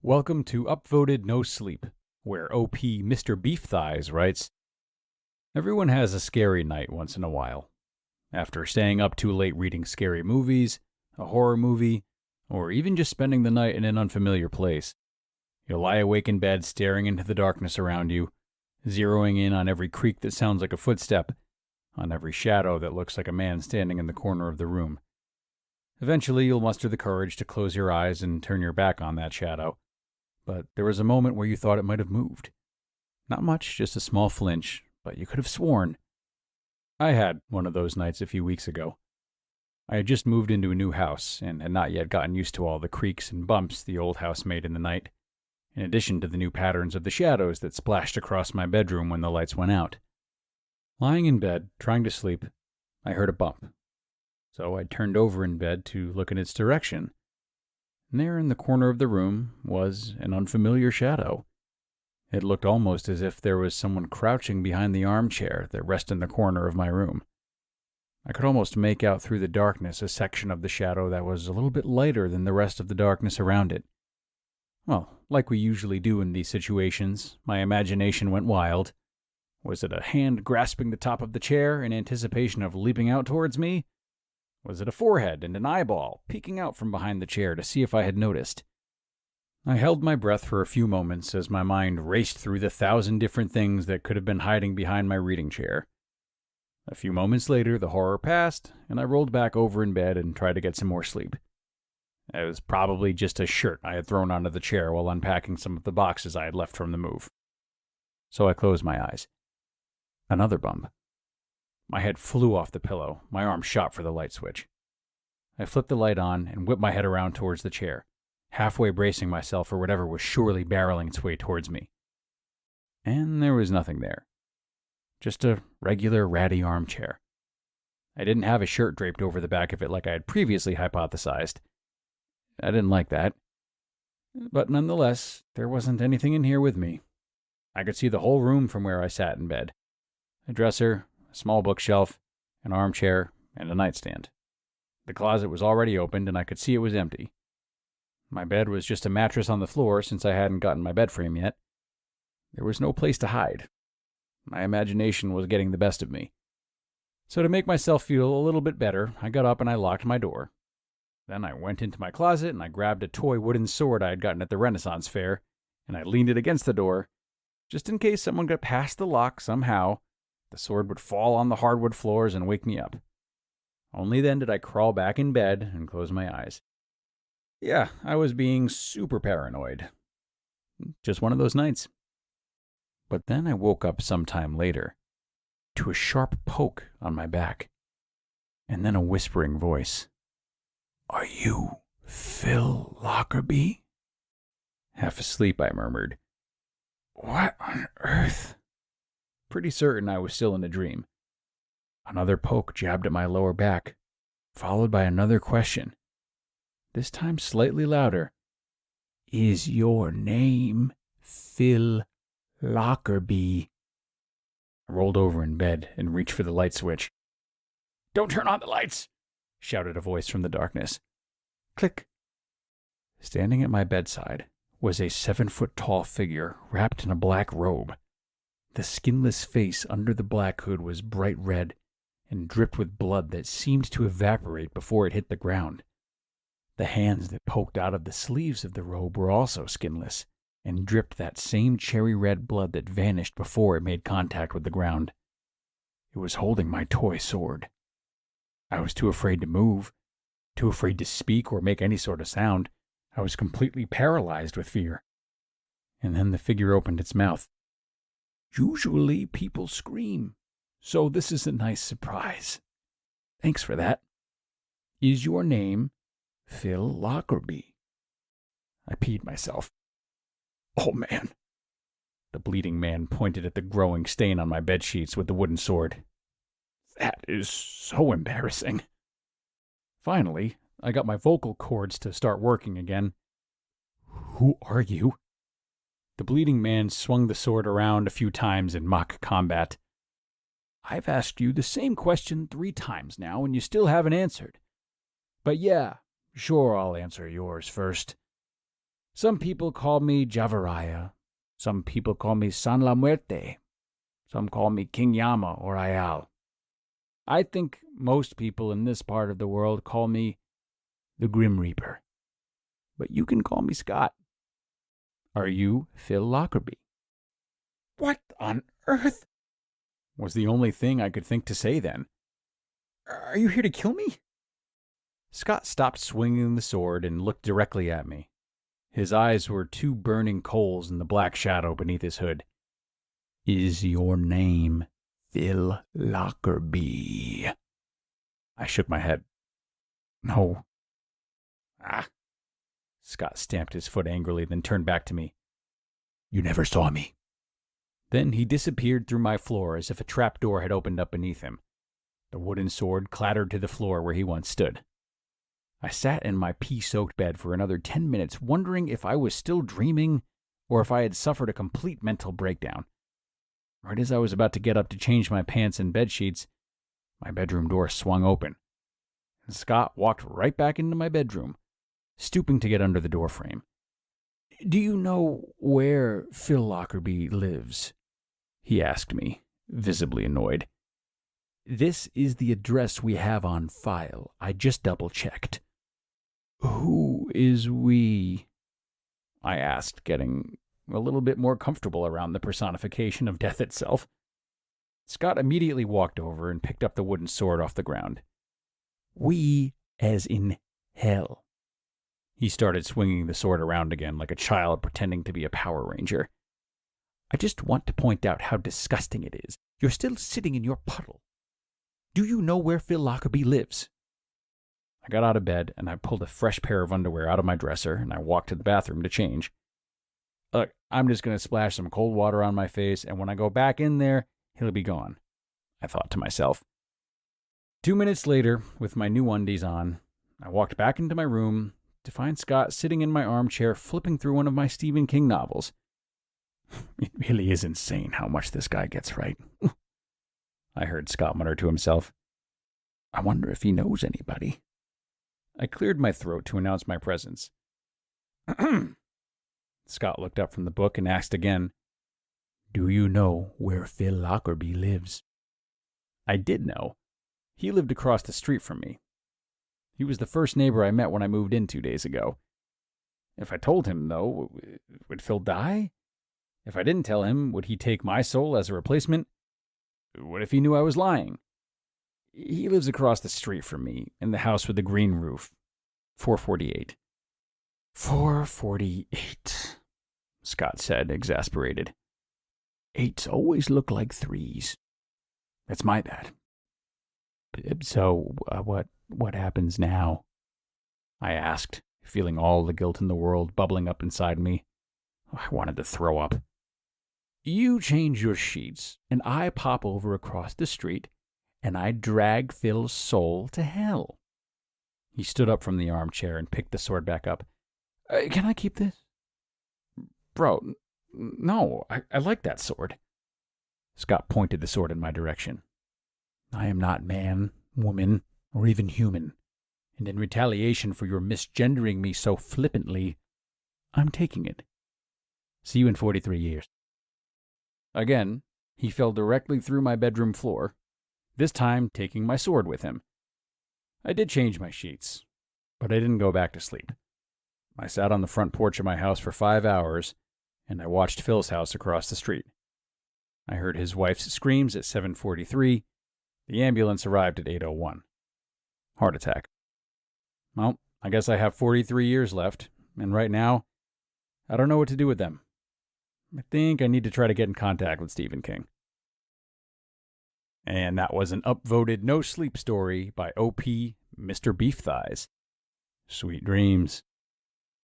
Welcome to Upvoted No Sleep, where OP mrbeefthighs writes, everyone has a scary night once in a while. After staying up too late reading scary movies, a horror movie, or even just spending the night in an unfamiliar place, you'll lie awake in bed staring into the darkness around you, zeroing in on every creak that sounds like a footstep, on every shadow that looks like a man standing in the corner of the room. Eventually, you'll muster the courage to close your eyes and turn your back on that shadow. But there was a moment where you thought it might have moved. Not much, just a small flinch, but you could have sworn. I had one of those nights a few weeks ago. I had just moved into a new house and had not yet gotten used to all the creaks and bumps the old house made in the night, in addition to the new patterns of the shadows that splashed across my bedroom when the lights went out. Lying in bed, trying to sleep, I heard a bump. So I turned over in bed to look in its direction. And there in the corner of the room was an unfamiliar shadow. It looked almost as if there was someone crouching behind the armchair that rested in the corner of my room. I could almost make out through the darkness a section of the shadow that was a little bit lighter than the rest of the darkness around it. Well, like we usually do in these situations, my imagination went wild. Was it a hand grasping the top of the chair in anticipation of leaping out towards me? Was it a forehead and an eyeball peeking out from behind the chair to see if I had noticed? I held my breath for a few moments as my mind raced through the 1,000 different things that could have been hiding behind my reading chair. A few moments later, the horror passed, and I rolled back over in bed and tried to get some more sleep. It was probably just a shirt I had thrown onto the chair while unpacking some of the boxes I had left from the move. So I closed my eyes. Another bump. My head flew off the pillow. My arm shot for the light switch. I flipped the light on and whipped my head around towards the chair, halfway bracing myself for whatever was surely barreling its way towards me. And there was nothing there. Just a regular ratty armchair. I didn't have a shirt draped over the back of it like I had previously hypothesized. I didn't like that. But nonetheless, there wasn't anything in here with me. I could see the whole room from where I sat in bed. A dresser, a small bookshelf, an armchair, and a nightstand. The closet was already opened, and I could see it was empty. My bed was just a mattress on the floor since I hadn't gotten my bed frame yet. There was no place to hide. My imagination was getting the best of me. So to make myself feel a little bit better, I got up and I locked my door. Then I went into my closet and I grabbed a toy wooden sword I had gotten at the Renaissance Fair, and I leaned it against the door, just in case someone got past the lock somehow. The sword would fall on the hardwood floors and wake me up. Only then did I crawl back in bed and close my eyes. Yeah, I was being super paranoid. Just one of those nights. But then I woke up sometime later to a sharp poke on my back, and then a whispering voice. "Are you Phil Lockerbie?" Half asleep, I murmured. "What on earth?" Pretty certain I was still in a dream. Another poke jabbed at my lower back, followed by another question, this time slightly louder. "Is your name Phil Lockerbie?" I rolled over in bed and reached for the light switch. "Don't turn on the lights!" shouted a voice from the darkness. Click. Standing at my bedside was a 7-foot-tall figure wrapped in a black robe. The skinless face under the black hood was bright red and dripped with blood that seemed to evaporate before it hit the ground. The hands that poked out of the sleeves of the robe were also skinless and dripped that same cherry red blood that vanished before it made contact with the ground. It was holding my toy sword. I was too afraid to move, too afraid to speak or make any sort of sound. I was completely paralyzed with fear. And then the figure opened its mouth. "Usually people scream, so this is a nice surprise. Thanks for that. Is your name Phil Lockerbie?" I peed myself. "Oh, man." The bleeding man pointed at the growing stain on my bedsheets with the wooden sword. "That is so embarrassing." Finally, I got my vocal cords to start working again. "Who are you?" The bleeding man swung the sword around a few times in mock combat. "I've asked you the same question 3 times now, and you still haven't answered. But yeah, sure, I'll answer yours first. Some people call me Javaraya. Some people call me San La Muerte. Some call me King Yama or Ayal. I think most people in this part of the world call me the Grim Reaper. But you can call me Scott. Are you Phil Lockerbie? What on earth? Was the only thing I could think to say then. Are you here to kill me? Scott stopped swinging the sword and looked directly at me. His eyes were two burning coals in the black shadow beneath his hood. Is your name Phil Lockerbie? I shook my head. No. Ah. Scott stamped his foot angrily, then turned back to me. You never saw me. Then he disappeared through my floor as if a trapdoor had opened up beneath him. The wooden sword clattered to the floor where he once stood. I sat in my pea-soaked bed for another 10 minutes, wondering if I was still dreaming or if I had suffered a complete mental breakdown. Right as I was about to get up to change my pants and bedsheets, my bedroom door swung open, and Scott walked right back into my bedroom, stooping to get under the doorframe. Do you know where Phil Lockerbie lives? He asked me, visibly annoyed. This is the address we have on file. I just double-checked. Who is we? I asked, getting a little bit more comfortable around the personification of death itself. Scott immediately walked over and picked up the wooden sword off the ground. We as in hell. He started swinging the sword around again like a child pretending to be a Power Ranger. I just want to point out how disgusting it is. You're still sitting in your puddle. Do you know where Phil Lockerbie lives? I got out of bed and I pulled a fresh pair of underwear out of my dresser and I walked to the bathroom to change. Look, I'm just going to splash some cold water on my face, and when I go back in there, he'll be gone, I thought to myself. 2 minutes later, with my new undies on, I walked back into my room to find Scott sitting in my armchair flipping through one of my Stephen King novels. It really is insane how much this guy gets right. I heard Scott mutter to himself. I wonder if he knows anybody. I cleared my throat to announce my presence. Scott looked up from the book and asked again, Do you know where Phil Lockerbie lives? I did know. He lived across the street from me. He was the first neighbor I met when I moved in 2 days ago. If I told him, though, would Phil die? If I didn't tell him, would he take my soul as a replacement? What if he knew I was lying? He lives across the street from me, in the house with the green roof. 448. 448, Scott said, exasperated. 8s always look like 3s. That's my bad. So, what happens now? I asked, feeling all the guilt in the world bubbling up inside me. I wanted to throw up. You change your sheets, and I pop over across the street, and I drag Phil's soul to hell. He stood up from the armchair and picked the sword back up. Can I keep this? Bro, no, I like that sword. Scott pointed the sword in my direction. I am not man, woman, or even human, and in retaliation for your misgendering me so flippantly, I'm taking it. See you in 43 years. Again, he fell directly through my bedroom floor, this time taking my sword with him. I did change my sheets, but I didn't go back to sleep. I sat on the front porch of my house for 5 hours, and I watched Phil's house across the street. I heard his wife's screams at 7:43. The ambulance arrived at 8:01. Heart attack. Well, I guess I have 43 years left, and right now, I don't know what to do with them. I think I need to try to get in contact with Stephen King. And that was an upvoted No Sleep story by OP Mr. Beefthighs. Sweet dreams.